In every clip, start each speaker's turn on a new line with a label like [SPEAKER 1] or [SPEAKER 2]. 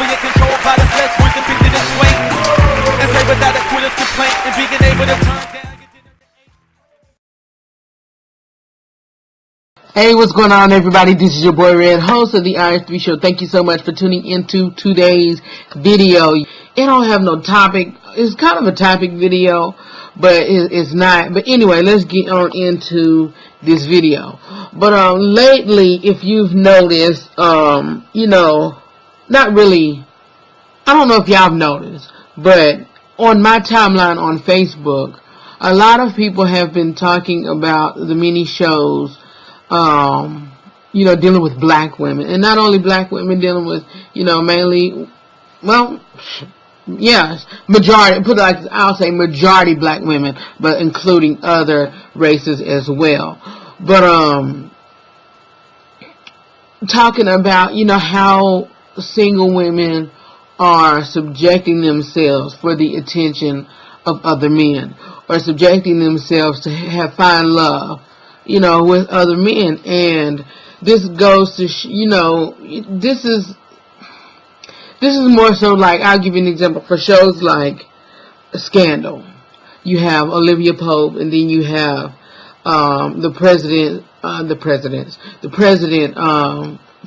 [SPEAKER 1] being controlled by the flesh, once depicted this way. And pray without a quitter's complaint, and being able to turn down.
[SPEAKER 2] Hey, what's going on, everybody? This is your boy Red, host of the RH3 show. Thank you so much for tuning into today's video. It don't have no topic. It's kind of a topic video, but it's not. But anyway, let's get on into this video. But lately, if you've noticed, you know, not really, I don't know if y'all have noticed, but on my timeline on Facebook, a lot of people have been talking about the mini shows, you know, dealing with black women. And not only black women, dealing with, you know, mainly, well, yes, majority, put it like, I'll say majority black women, but including other races as well. But, talking about, you know, how single women are subjecting themselves for the attention of other men, or subjecting themselves to find love, you know, with other men. And this goes to, you know, this is more so like, I'll give you an example for shows like Scandal. You have Olivia Pope, and then you have the president,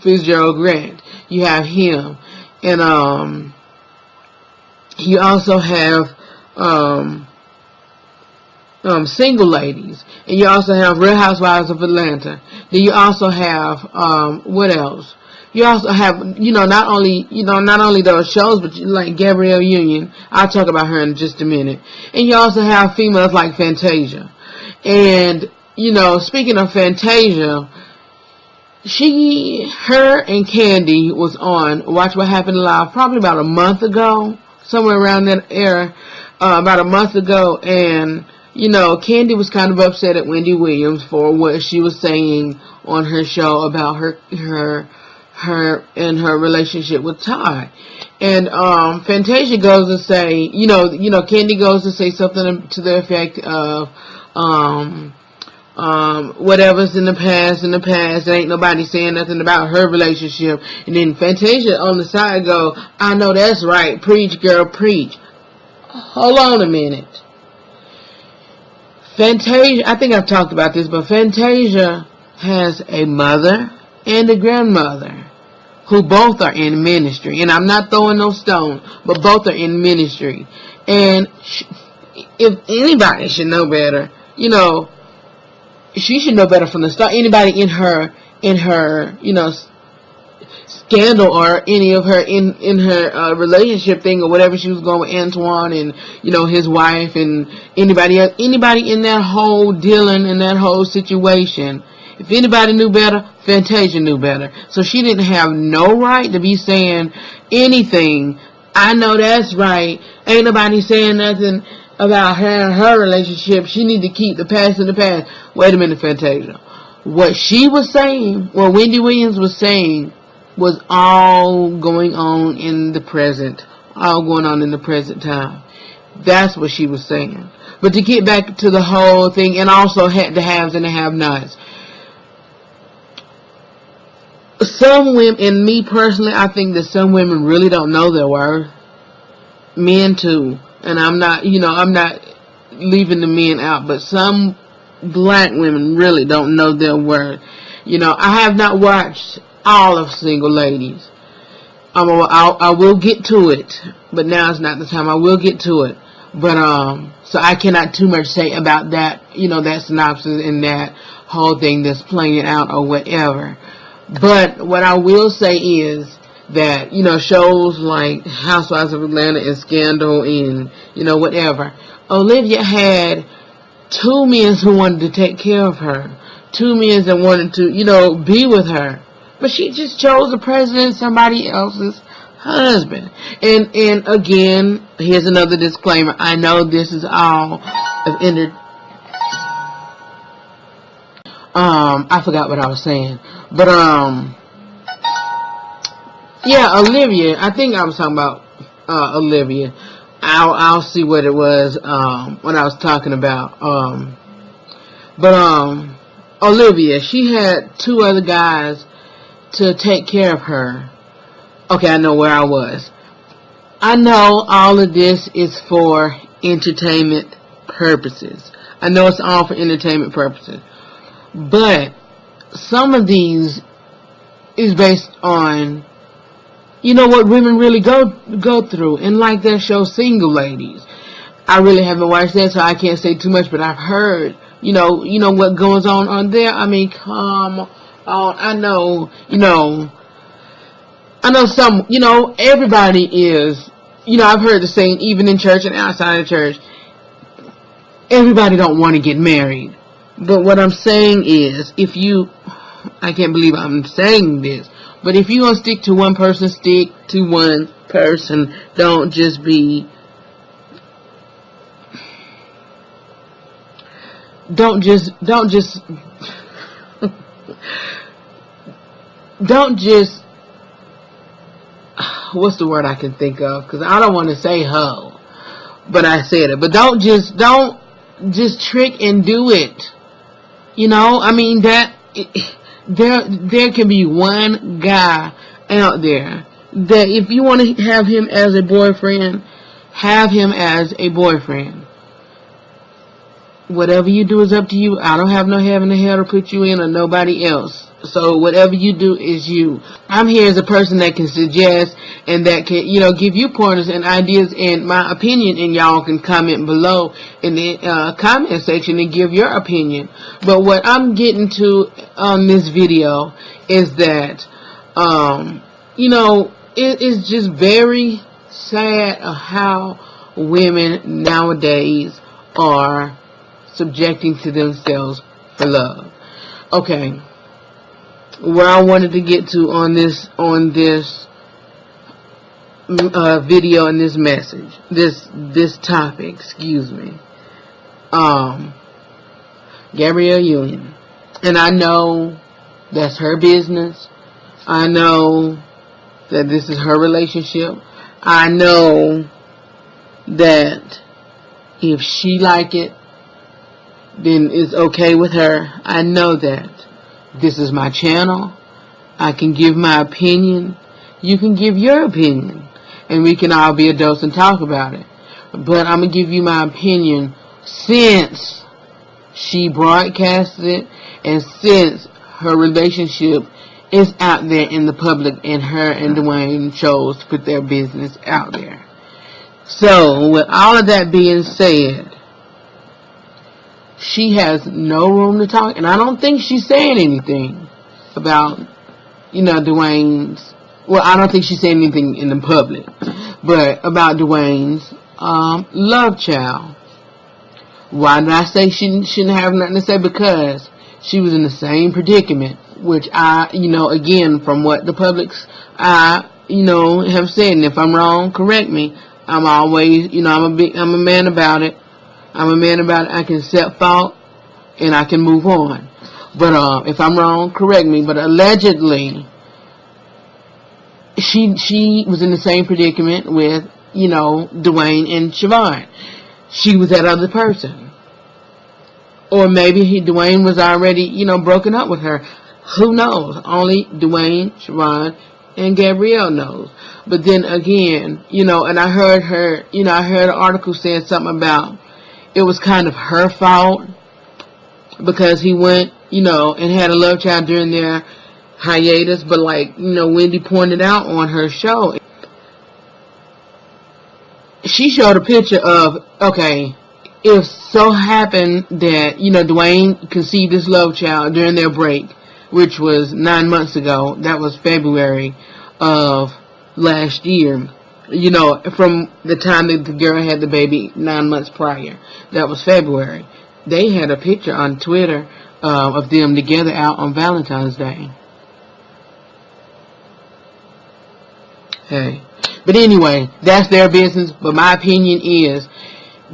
[SPEAKER 2] Fitzgerald Grant. You have him, and you also have Single Ladies, and you also have Real Housewives of Atlanta. Then you also have what else? You also have, you know, not only those shows, but like Gabrielle Union. I'll talk about her in just a minute. And you also have females like Fantasia. And, you know, speaking of Fantasia, her and Kandi was on Watch What Happened Live probably about a month ago, somewhere around that era, about a month ago. And, you know, Kandi was kind of upset at Wendy Williams for what she was saying on her show about her and her relationship with Todd. And Fantasia goes to say, you know, Kandi goes to say something to the effect of whatever's in the past, ain't nobody saying nothing about her relationship. And then Fantasia on the side go, I know that's right, preach girl, preach. Hold on a minute. Fantasia, I think I've talked about this, but Fantasia has a mother and a grandmother who both are in ministry. And I'm not throwing no stone, but both are in ministry. And if anybody should know better, you know, she should know better from the start. Anybody in her, you know, scandal, or any of her in her relationship thing, or whatever she was going with Antoine and, you know, his wife, and anybody else, anybody in that whole dealing, in that whole situation. If anybody knew better, Fantasia knew better. So she didn't have no right to be saying anything. I know that's right. Ain't nobody saying nothing about her and her relationship. She need to keep the past in the past. Wait a minute, Fantasia. What she was saying, what Wendy Williams was saying, was all going on in the present. All going on in the present time. That's what she was saying. But to get back to the whole thing, and also the haves and the have-nots. Some women, and me personally, I think that some women really don't know their worth. Men too. And I'm not, you know, I'm not leaving the men out, but some black women really don't know their worth. You know, I have not watched all of Single Ladies. I will get to it, but now is not the time. I will get to it. But, so I cannot too much say about that, you know, that synopsis and that whole thing that's playing it out or whatever. But what I will say is that, you know, shows like Housewives of Atlanta and Scandal and, you know, whatever, Olivia had two men who wanted to take care of her. Two men that wanted to, you know, be with her. But she just chose the president, somebody else's husband. And again, here's another disclaimer. I know this is all of I forgot what I was saying. But, yeah, Olivia, I think I was talking about, Olivia. I'll see what it was, when I was talking about, Olivia, she had two other guys to take care of her. Okay, I know where I was. I know all of this is for entertainment purposes. I know it's all for entertainment purposes. But some of these is based on, you know, what women really go through. And like that show, Single Ladies. I really haven't watched that, so I can't say too much, but I've heard, you know what goes on there. I mean, come on. I know some, everybody is, I've heard the saying, even in church and outside of church, everybody don't want to get married. But what I'm saying is, I can't believe I'm saying this, but if you're going to stick to one person, stick to one person. Don't just what's the word I can think of? Because I don't want to say hoe, but I said it. But don't just trick and do it. I mean, that there can be one guy out there that if you want to have him as a boyfriend, have him as a boyfriend. Whatever you do is up to you. I don't have no heaven or hell to put you in, or nobody else. So whatever you do is you. I'm here as a person that can suggest and that can, give you pointers and ideas and my opinion, and y'all can comment below in the comment section and give your opinion. But what I'm getting to on this video is that, it is just very sad how women nowadays are subjecting to themselves for love. Okay, where I wanted to get to on this video and this message, this topic, excuse me, Gabrielle Union, and I know that's her business. I know that this is her relationship. I know that if she like it, then it's okay with her. I know that. This is my channel. I can give my opinion. You can give your opinion. And we can all be adults and talk about it. But I'm going to give you my opinion since she broadcasted it and since her relationship is out there in the public and her and Dwyane chose to put their business out there. So, with all of that being said, she has no room to talk, and I don't think she's saying anything about, Dwyane's, well, I don't think she's saying anything in the public, but about Dwyane's love child. Why did I say she shouldn't have nothing to say? Because she was in the same predicament, which I, again, from what the public's, have said, and if I'm wrong, correct me. I'm always, I'm a man about it. I can accept fault and I can move on. But if I'm wrong, correct me. But allegedly, she was in the same predicament with, Dwyane and Siohvaughn. She was that other person. Or maybe Dwyane was already, broken up with her. Who knows? Only Dwyane, Siohvaughn, and Gabrielle knows. But then again, and I heard her, I heard an article saying something about it was kind of her fault because he went, and had a love child during their hiatus. But like, Wendy pointed out on her show, she showed a picture of, okay, if so happened that, Dwyane conceived this love child during their break, which was 9 months ago. That was February of last year. From the time that the girl had the baby 9 months prior. That was February. They had a picture on Twitter of them together out on Valentine's Day. Hey. But anyway, that's their business. But my opinion is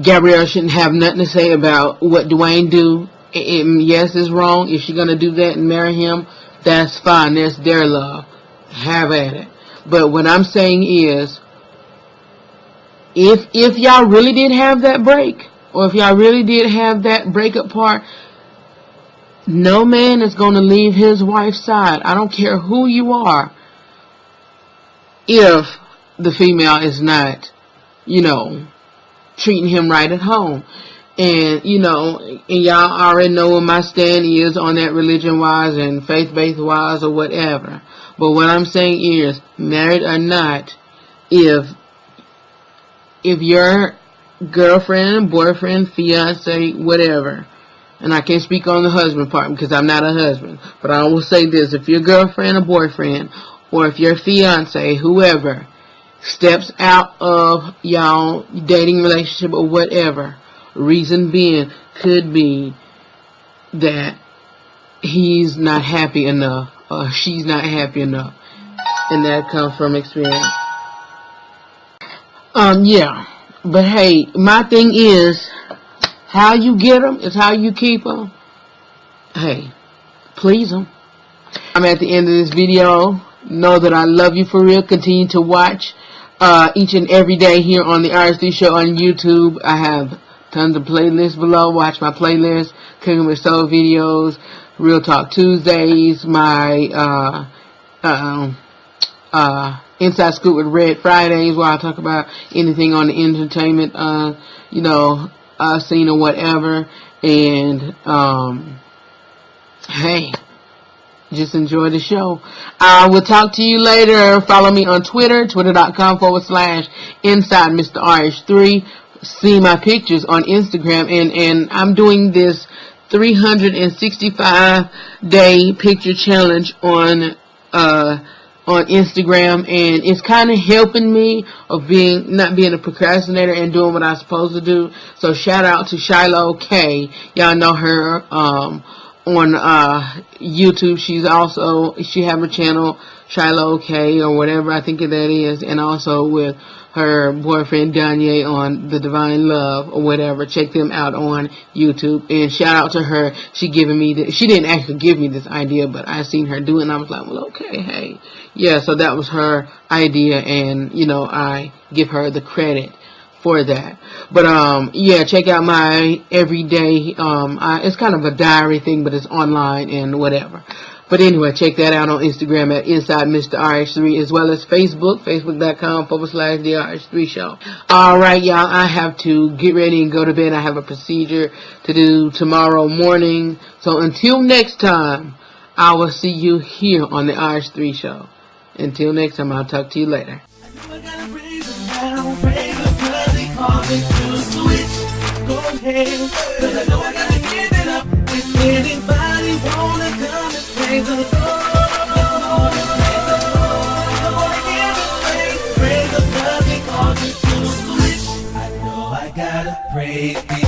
[SPEAKER 2] Gabrielle shouldn't have nothing to say about what Dwyane do. Yes, it's wrong. If she's going to do that and marry him, that's fine. That's their love. Have at it. But what I'm saying is, if y'all really did have that break, or if y'all really did have that breakup part, no man is going to leave his wife's side. I don't care who you are. if the female is not, you know, treating him right at home. And, you know, and y'all already know what my stand is on that religion-wise and faith-based-wise or whatever. But what I'm saying is, married or not, if your girlfriend, boyfriend, fiance, whatever, and I can't speak on the husband part because I'm not a husband, but I will say this, if your girlfriend or boyfriend, or if your fiance, whoever, steps out of y'all dating relationship or whatever, reason being could be that he's not happy enough or she's not happy enough, and that comes from experience. Yeah, but hey, my thing is, how you get them is how you keep them. Hey, please them. I'm at the end of this video. Know that I love you for real. Continue to watch each and every day here on the RH3 show on YouTube. I have tons of playlists below. Watch my playlist, Cooking with Soul videos, Real Talk Tuesdays, my Inside Scoop with Red Fridays, where I talk about anything on the entertainment, you know, scene or whatever. And hey, just enjoy the show. I will talk to you later. Follow me on Twitter, twitter.com/inside Mr. RH3. See my pictures on Instagram, and I'm doing this 365-day picture challenge on Instagram, and it's kind of helping me of not being a procrastinator and doing what I'm supposed to do. So shout out to Shiloh K. Y'all know her on YouTube. She have a channel, Shiloh K or whatever I think that is, and also with her boyfriend Dwyane on the Divine Love or whatever. Check them out on YouTube, and shout out to her. She didn't actually give me this idea, but I seen her do it, and I was like, well, okay, hey, yeah. So that was her idea, and you know, I give her the credit for that. But yeah, check out my everyday. It's kind of a diary thing, but it's online and whatever. But anyway, check that out on Instagram at Inside Mr. RH3, as well as Facebook, facebook.com/The RH3 Show. Alright, y'all, I have to get ready and go to bed. I have a procedure to do tomorrow morning. So until next time, I will see you here on the RH3 Show. Until next time, I'll talk to you later.
[SPEAKER 1] Praise